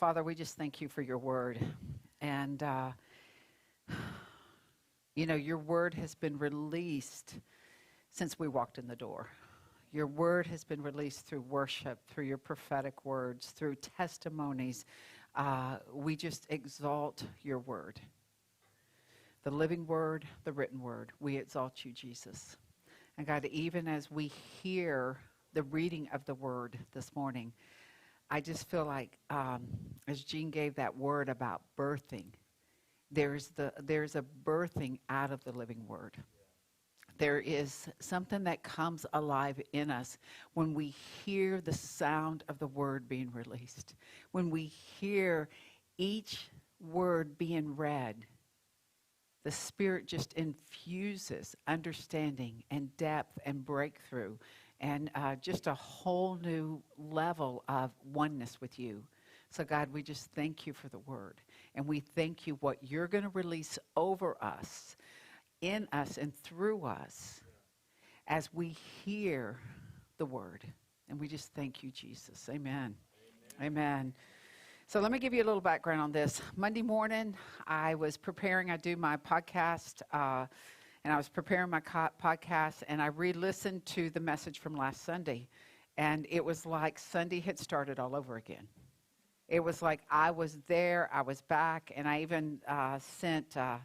Father, we just thank you for your word. And, your word has been released since we walked in the door. Your word has been released through worship, through your prophetic words, through testimonies. We just exalt your word. The living word, the written word. We exalt you, Jesus. And God, even as we hear the reading of the word this morning, I just feel like, as Jean gave that word about birthing, there's a birthing out of the living word. There is something that comes alive in us when we hear the sound of the word being released. When we hear each word being read, the Spirit just infuses understanding and depth and breakthrough and just a whole new level of oneness with you. So, God, we just thank you for the word. And we thank you what you're going to release over us, in us, and through us as we hear the word. And we just thank you, Jesus. Amen. Amen. So let me give you a little background on this. Monday morning, I was preparing. I do my podcast, and I was preparing my podcast, and I re-listened to the message from last Sunday. And it was like Sunday had started all over again. It was like I was there, I was back, and I even sent a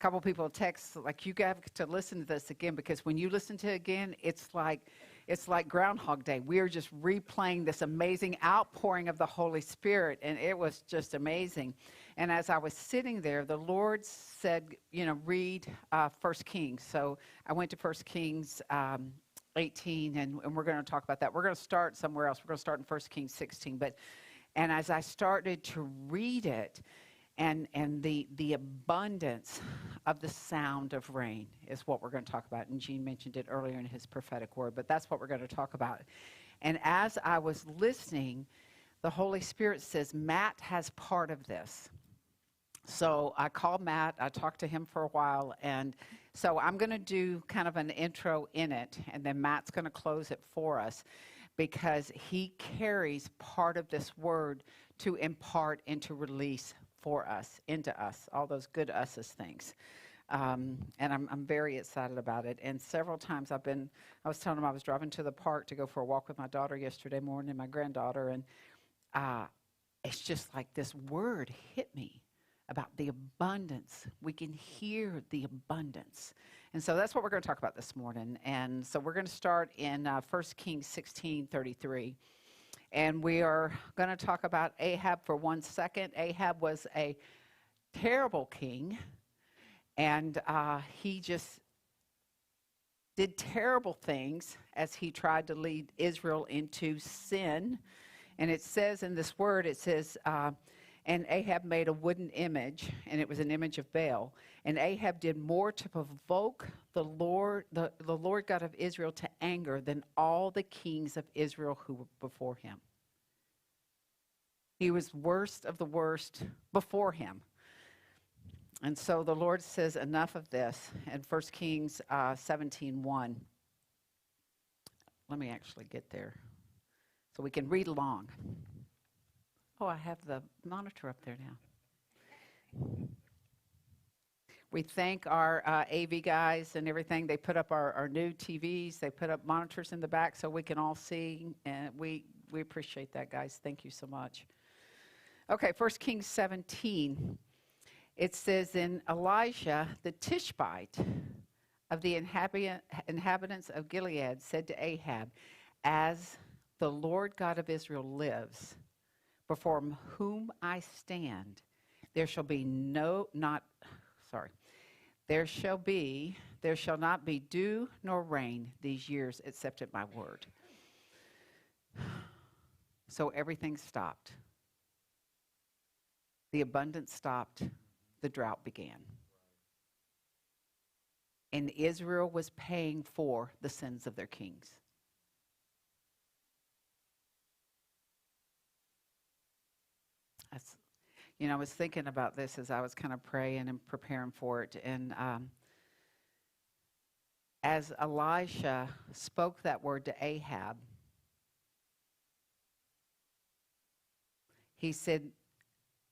couple people texts like, you have to listen to this again, because when you listen to it again, it's like Groundhog Day. We are just replaying this amazing outpouring of the Holy Spirit, and it was just amazing. And as I was sitting there, the Lord said, read 1 Kings. So I went to 1 Kings 18, and we're going to talk about that. We're going to start somewhere else. We're going to start in 1 Kings 16. And as I started to read it, and the abundance of the sound of rain is what we're going to talk about. And Gene mentioned it earlier in his prophetic word, but that's what we're going to talk about. And as I was listening, the Holy Spirit says, Matt has part of this. So I called Matt. I talked to him for a while. And so I'm going to do kind of an intro in it, and then Matt's going to close it for us, because he carries part of this word to impart and to release for us, into us, all those good us's things. And I'm very excited about it. And several times I was telling him I was driving to the park to go for a walk with my daughter yesterday morning, my granddaughter, and it's just like this word hit me about the abundance. We can hear the abundance. And so that's what we're going to talk about this morning. And so we're going to start in 1 Kings 16:33. And we are going to talk about Ahab for 1 second. Ahab was a terrible king, and he just did terrible things as he tried to lead Israel into sin. And it says in this word, it says, and Ahab made a wooden image, and it was an image of Baal. And Ahab did more to provoke the Lord God of Israel to anger than all the kings of Israel who were before him. He was worst of the worst before him. And so the Lord says, enough of this, in 1 Kings 17:1. Let me actually get there so we can read along. Oh, I have the monitor up there now. We thank our AV guys and everything. They put up our new TVs. They put up monitors in the back so we can all see. And we appreciate that, guys. Thank you so much. Okay, 1 Kings 17. It says, in Elijah, the Tishbite of the inhabitants of Gilead said to Ahab, as the Lord God of Israel lives, before whom I stand, there shall not be dew nor rain these years except at my word. So everything stopped. The abundance stopped. The drought began. And Israel was paying for the sins of their kings. I was thinking about this as I was kind of praying and preparing for it. And as Elisha spoke that word to Ahab, he said,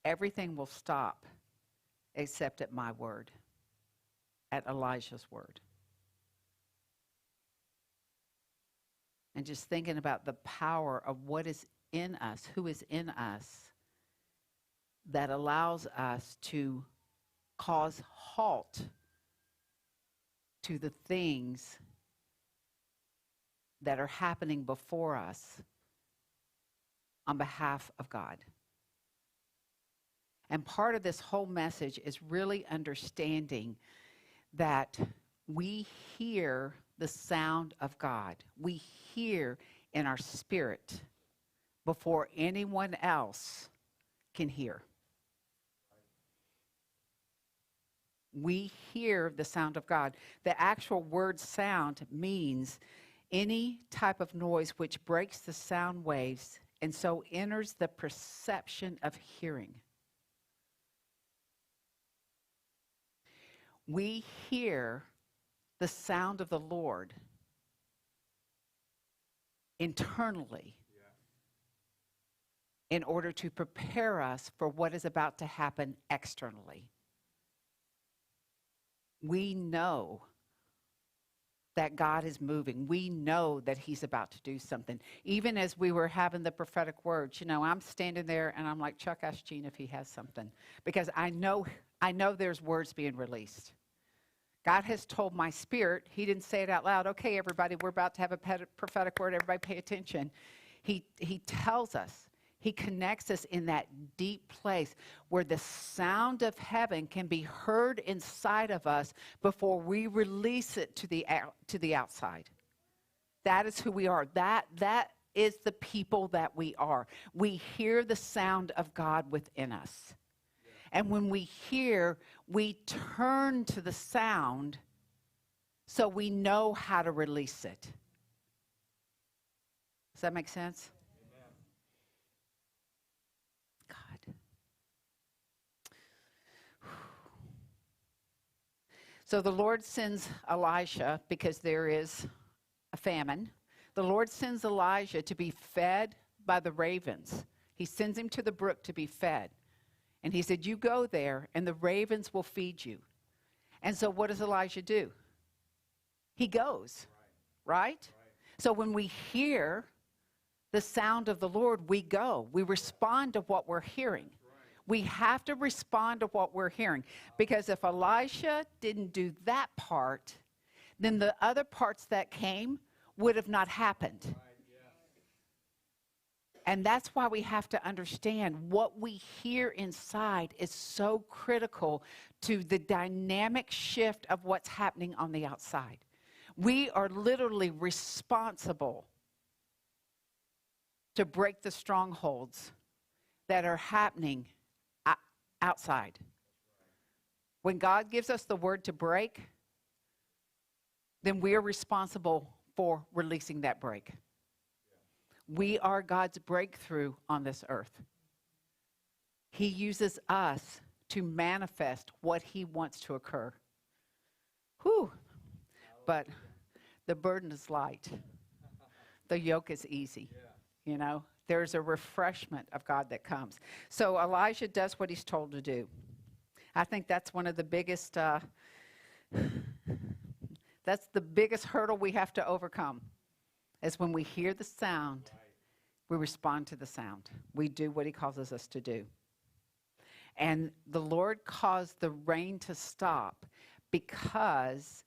everything will stop except at my word, at Elijah's word. And just thinking about the power of what is in us, who is in us, that allows us to cause halt to the things that are happening before us on behalf of God. And part of this whole message is really understanding that we hear the sound of God. We hear in our spirit before anyone else can hear. We hear the sound of God. The actual word sound means any type of noise which breaks the sound waves and so enters the perception of hearing. We hear the sound of the Lord internally in order to prepare us for what is about to happen externally. We know that God is moving. We know that he's about to do something. Even as we were having the prophetic words, I'm standing there and I'm like, Chuck, ask Gene if he has something. Because I know there's words being released. God has told my spirit, he didn't say it out loud, okay, everybody, we're about to have a prophetic word, everybody pay attention. He tells us. He connects us in that deep place where the sound of heaven can be heard inside of us before we release it to the outside. That is who we are. That is the people that we are. We hear the sound of God within us. And when we hear, we turn to the sound so we know how to release it. Does that make sense? So the Lord sends Elisha because there is a famine. The Lord sends Elijah to be fed by the ravens. He sends him to the brook to be fed. And he said, you go there and the ravens will feed you. And so what does Elijah do? He goes, right? So when we hear the sound of the Lord, we go. We respond to what we're hearing. We have to respond to what we're hearing. Because if Elisha didn't do that part, then the other parts that came would have not happened. And that's why we have to understand what we hear inside is so critical to the dynamic shift of what's happening on the outside. We are literally responsible to break the strongholds that are happening outside. When God gives us the word to break, then we are responsible for releasing that break. We are God's breakthrough on this earth. He uses us to manifest what he wants to occur. Whew. But the burden is light. The yoke is easy. There's a refreshment of God that comes. So Elijah does what he's told to do. I think that's one of the biggest, that's the biggest hurdle we have to overcome, is when we hear the sound, we respond to the sound. We do what he causes us to do. And the Lord caused the rain to stop because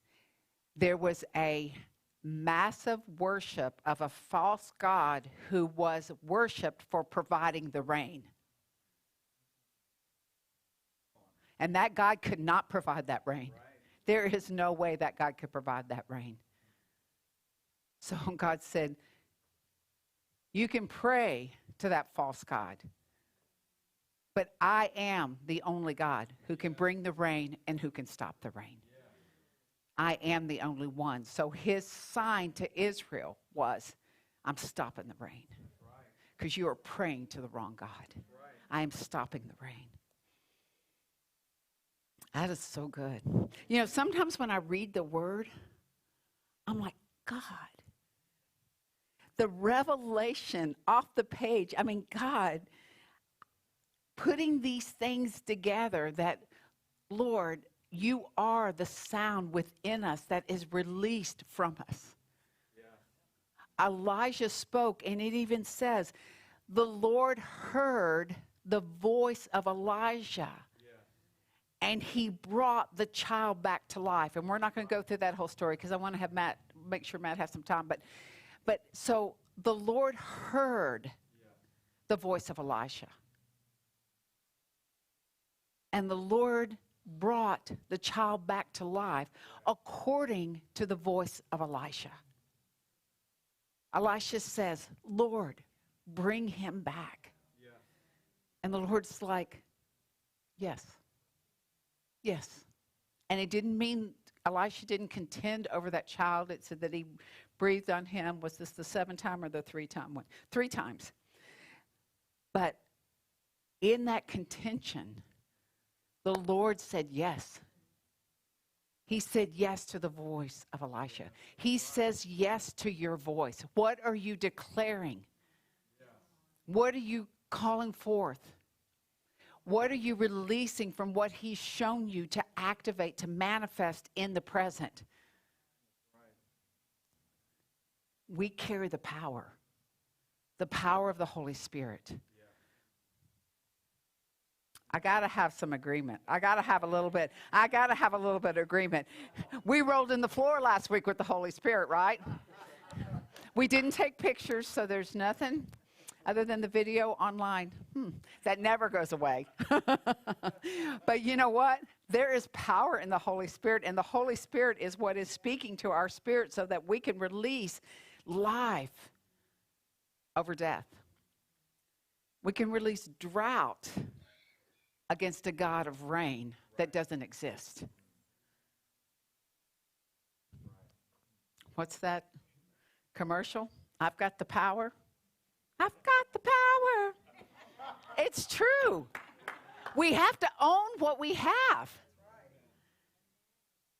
there was a massive worship of a false god who was worshipped for providing the rain. And that God could not provide that rain. There is no way that God could provide that rain. So God said, you can pray to that false god, but I am the only God who can bring the rain and who can stop the rain. I am the only one. So his sign to Israel was, I'm stopping the rain. Because you are praying to the wrong God. I am stopping the rain. That is so good. Sometimes when I read the word, I'm like, God. The revelation off the page. God, putting these things together that, Lord, you are the sound within us that is released from us. Yeah. Elijah spoke, and it even says, the Lord heard the voice of Elijah, and he brought the child back to life. And we're not going to go through that whole story because I want to have make sure Matt has some time. But so the Lord heard the voice of Elijah. And the Lord brought the child back to life according to the voice of Elisha. Elisha says, Lord, bring him back. Yeah. And the Lord's like, yes. Yes. And it didn't mean, Elisha didn't contend over that child. It said that he breathed on him. Was this the 7th time or the 3-time one? 3 times. But in that contention, the Lord said yes. He said yes to the voice of Elisha. He says yes to your voice. What are you declaring? What are you calling forth? What are you releasing from what he's shown you to activate, to manifest in the present? We carry the power of the Holy Spirit. I got to have some agreement. I got to have a little bit of agreement. We rolled in the floor last week with the Holy Spirit, right? We didn't take pictures, so there's nothing other than the video online. That never goes away. But you know what? There is power in the Holy Spirit, and the Holy Spirit is what is speaking to our spirit so that we can release life over death. We can release drought against a God of rain that doesn't exist. What's that commercial? I've got the power. I've got the power. It's true. We have to own what we have.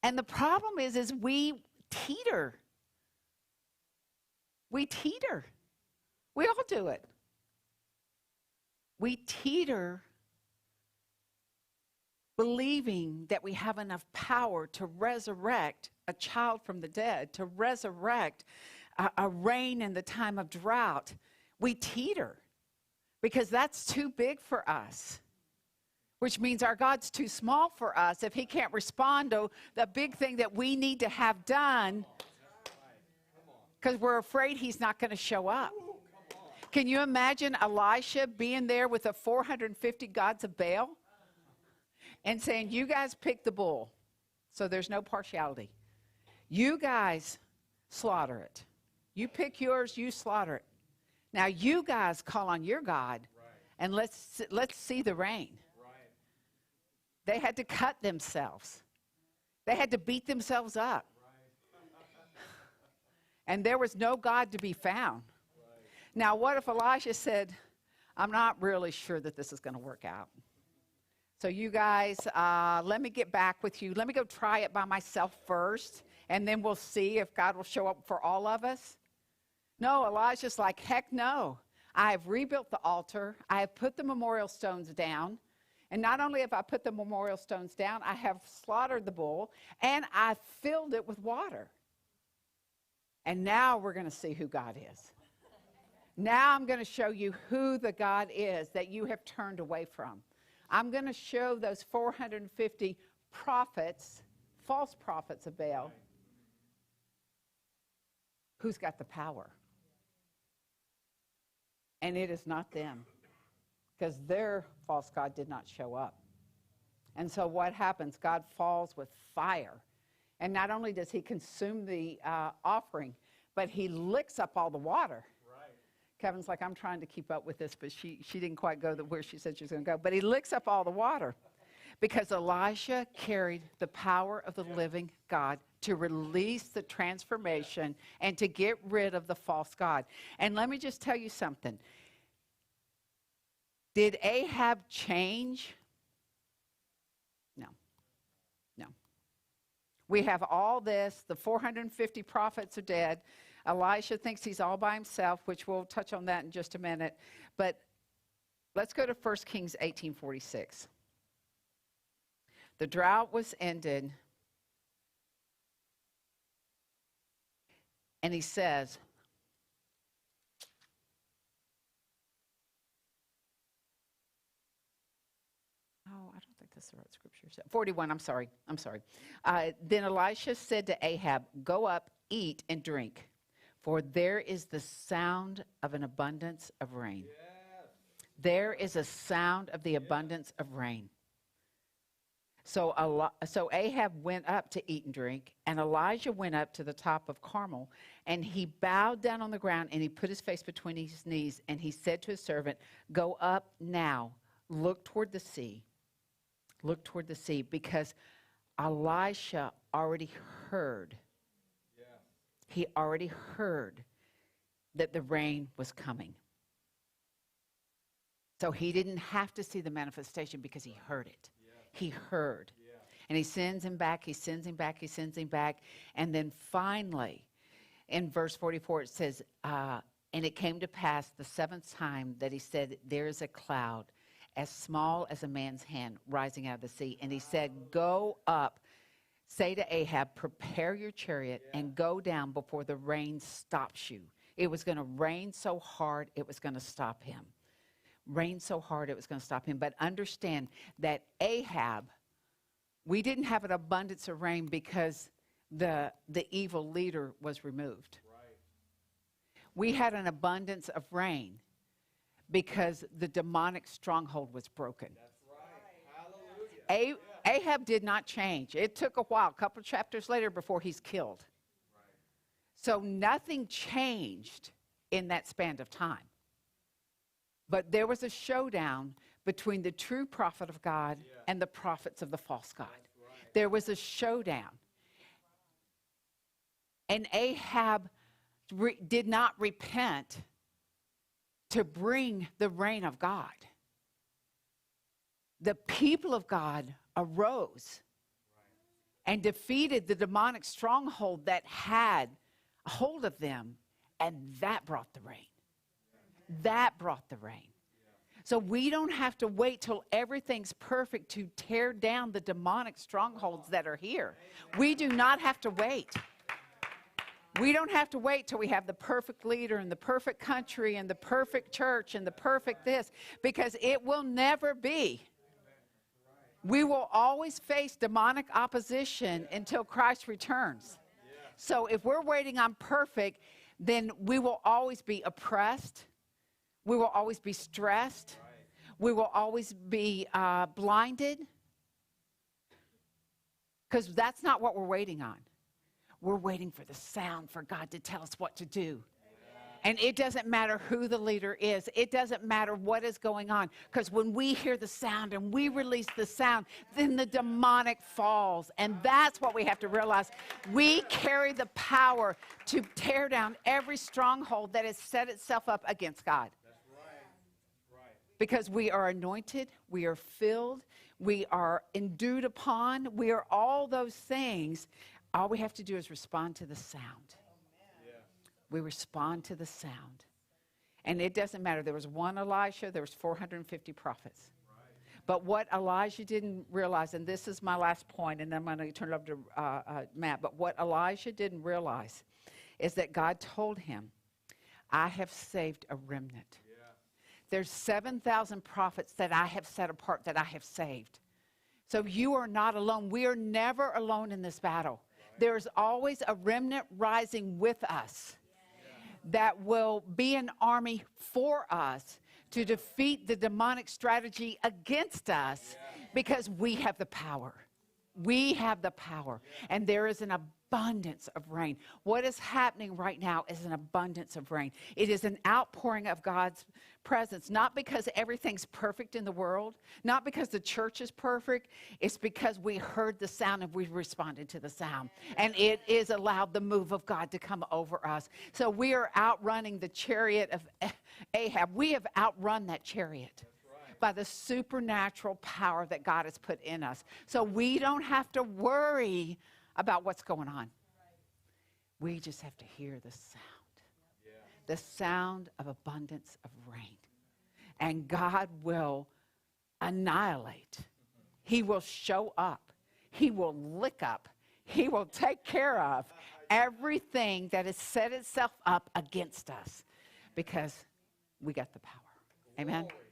And the problem is we teeter. We teeter. We all do it. We teeter believing that we have enough power to resurrect a child from the dead, to resurrect a rain in the time of drought. We teeter because that's too big for us, which means our God's too small for us if he can't respond to the big thing that we need to have done because we're afraid he's not going to show up. Can you imagine Elisha being there with the 450 gods of Baal and saying, you guys pick the bull, so there's no partiality. You guys slaughter it. You pick yours, you slaughter it. Now you guys call on your God, and let's see the rain. Right. They had to cut themselves. They had to beat themselves up. Right. And there was no God to be found. Right. Now what if Elisha said, I'm not really sure that this is going to work out. So you guys, let me get back with you. Let me go try it by myself first, and then we'll see if God will show up for all of us. No, Elijah's like, heck no. I have rebuilt the altar. I have put the memorial stones down. And not only have I put the memorial stones down, I have slaughtered the bull, and I filled it with water. And now we're going to see who God is. Now I'm going to show you who the God is that you have turned away from. I'm going to show those 450 prophets, false prophets of Baal, who's got the power. And it is not them, because their false god did not show up. And so what happens? God falls with fire. And not only does he consume the offering, but he licks up all the water. Kevin's like, I'm trying to keep up with this, but she didn't quite go where she said she was going to go. But he licks up all the water because Elisha carried the power of the living God to release the transformation and to get rid of the false god. And let me just tell you something. Did Ahab change? No. No. We have all this. The 450 prophets are dead. Elisha thinks he's all by himself, which we'll touch on that in just a minute. But Let's go to 1 Kings 18:46. The drought was ended, and he says, oh, I don't think that's the right scripture. 41, I'm sorry. Then Elisha said to Ahab, go up, eat and drink, for there is the sound of an abundance of rain. Yes. There is a sound of the abundance of rain. So Ahab went up to eat and drink, and Elijah went up to the top of Carmel, and he bowed down on the ground, and he put his face between his knees, and he said to his servant, go up now, look toward the sea, because Elisha already heard. Yeah. He already heard that the rain was coming. So he didn't have to see the manifestation because he heard it. He heard. Yeah. And he sends him back, he sends him back. And then finally, in verse 44, it says, and it came to pass the seventh time that he said, there is a cloud as small as a man's hand rising out of the sea. And he said, go up, say to Ahab, prepare your chariot and go down before the rain stops you. It was going to rain so hard, it was going to stop him. Rain so hard, it was going to stop him. But understand that Ahab, we didn't have an abundance of rain because the evil leader was removed. Right. We had an abundance of rain because the demonic stronghold was broken. That's right. Hallelujah. Ahab did not change. It took a while, a couple of chapters later, before he's killed. Right. So nothing changed in that span of time. But there was a showdown between the true prophet of God and the prophets of the false god. Right. There was a showdown. And Ahab did not repent to bring the reign of God. The people of God arose and defeated the demonic stronghold that had a hold of them, and that brought the rain. That brought the rain. So we don't have to wait till everything's perfect to tear down the demonic strongholds that are here. We do not have to wait. We don't have to wait till we have the perfect leader and the perfect country and the perfect church and the perfect this, because it will never be. We will always face demonic opposition until Christ returns. So if we're waiting on perfect, then we will always be oppressed. We will always be stressed. We will always be blinded. Because that's not what we're waiting on. We're waiting for the sound for God to tell us what to do. And it doesn't matter who the leader is. It doesn't matter what is going on. Because when we hear the sound and we release the sound, then the demonic falls. And that's what we have to realize. We carry the power to tear down every stronghold that has set itself up against God. That's right. Because we are anointed, we are filled, we are endued upon, we are all those things. All we have to do is respond to the sound. We respond to the sound. And it doesn't matter. There was one Elisha, there was 450 prophets. Right. But what Elijah didn't realize, and this is my last point, and then I'm going to turn it over to Matt, but what Elijah didn't realize is that God told him, I have saved a remnant. Yeah. There's 7,000 prophets that I have set apart, that I have saved. So you are not alone. We are never alone in this battle. Right. There's always a remnant rising with us. That will be an army for us to defeat the demonic strategy against us, because we have the power. We have the power. And there is an abundance of rain. What is happening right now is an abundance of rain. It is an outpouring of God's presence, not because everything's perfect in the world, not because the church is perfect. It's because we heard the sound and we responded to the sound. And it is allowed the move of God to come over us. So we are outrunning the chariot of Ahab. We have outrun that chariot by the supernatural power that God has put in us. So we don't have to worry about what's going on. We just have to hear the sound. The sound of abundance of rain. and God will annihilate. He will show up. He will lick up. He will take care of everything that has set itself up against us because we got the power. Amen. Glory.